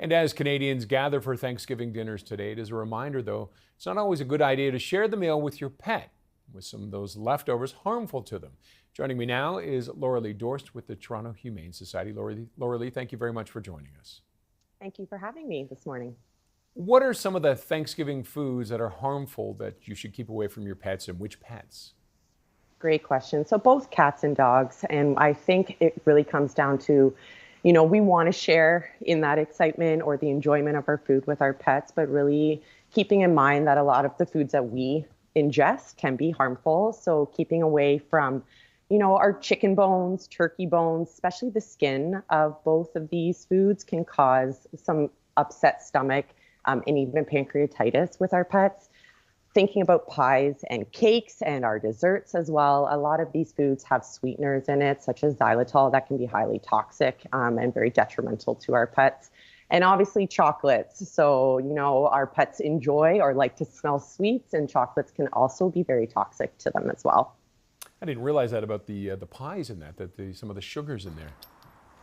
And as Canadians gather for Thanksgiving dinners today, it is a reminder, though, it's not always a good idea to share the meal with your pet, with some of those leftovers harmful to them. Joining me now is Lauralee Dorst with the Toronto Humane Society. Lauralee, thank you very much for joining us. Thank you for having me this morning. What are some of the Thanksgiving foods that are harmful that you should keep away from your pets, and which pets? Great question. So both cats and dogs, and I think it really comes down to, we want to share in that excitement or the enjoyment of our food with our pets, but really keeping in mind that a lot of the foods that we ingest can be harmful. So keeping away from, our chicken bones, turkey bones, especially the skin of both of these foods can cause some upset stomach and even pancreatitis with our pets. Thinking about pies and cakes and our desserts as well, a lot of these foods have sweeteners in it, such as xylitol, that can be highly toxic and very detrimental to our pets. And obviously chocolates. So, our pets enjoy or like to smell sweets, and chocolates can also be very toxic to them as well. I didn't realize that about the pies in some of the sugars in there.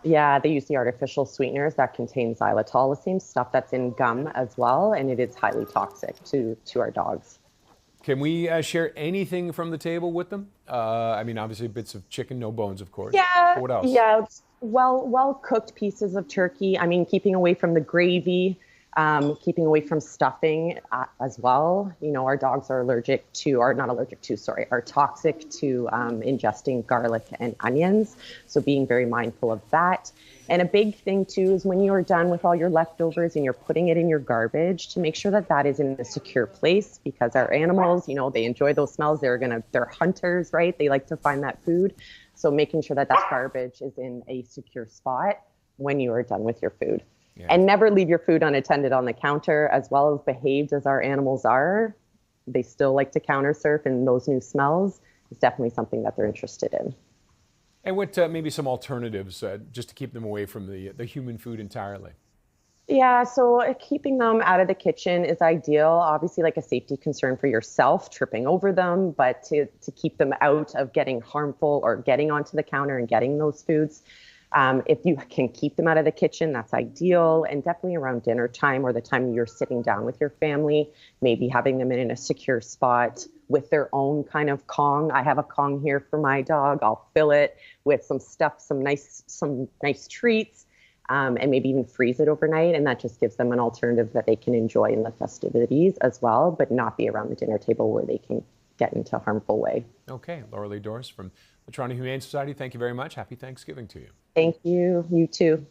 Yeah, they use the artificial sweeteners that contain xylitol, the same stuff that's in gum as well, and it is highly toxic to our dogs. Can we share anything from the table with them? Obviously bits of chicken, no bones, of course. Yeah, But what else? yeah. Well cooked pieces of turkey. I mean, keeping away from the gravy, keeping away from stuffing as well. Our dogs are are toxic to ingesting garlic and onions. So being very mindful of that. And a big thing too is when you are done with all your leftovers and you're putting it in your garbage, to make sure that that is in a secure place, because our animals, they enjoy those smells. They're hunters, right? They like to find that food. So making sure that that garbage is in a secure spot when you are done with your food. Yeah. And never leave your food unattended on the counter. As well as behaved as our animals are, they still like to counter surf, and those new smells is definitely something that they're interested in. And what maybe some alternatives just to keep them away from the human food entirely? Yeah, so keeping them out of the kitchen is ideal. Obviously, like a safety concern for yourself, tripping over them, but to keep them out of getting harmful or getting onto the counter and getting those foods. If you can keep them out of the kitchen, that's ideal. And definitely around dinner time or the time you're sitting down with your family, maybe having them in a secure spot with their own kind of Kong. I have a Kong here for my dog. I'll fill it with some stuff, some nice treats, and maybe even freeze it overnight. And that just gives them an alternative that they can enjoy in the festivities as well, but not be around the dinner table where they can get into a harmful way. Okay, Lauralee Dorst from the Toronto Humane Society, thank you very much. Happy Thanksgiving to you. Thank you. You too.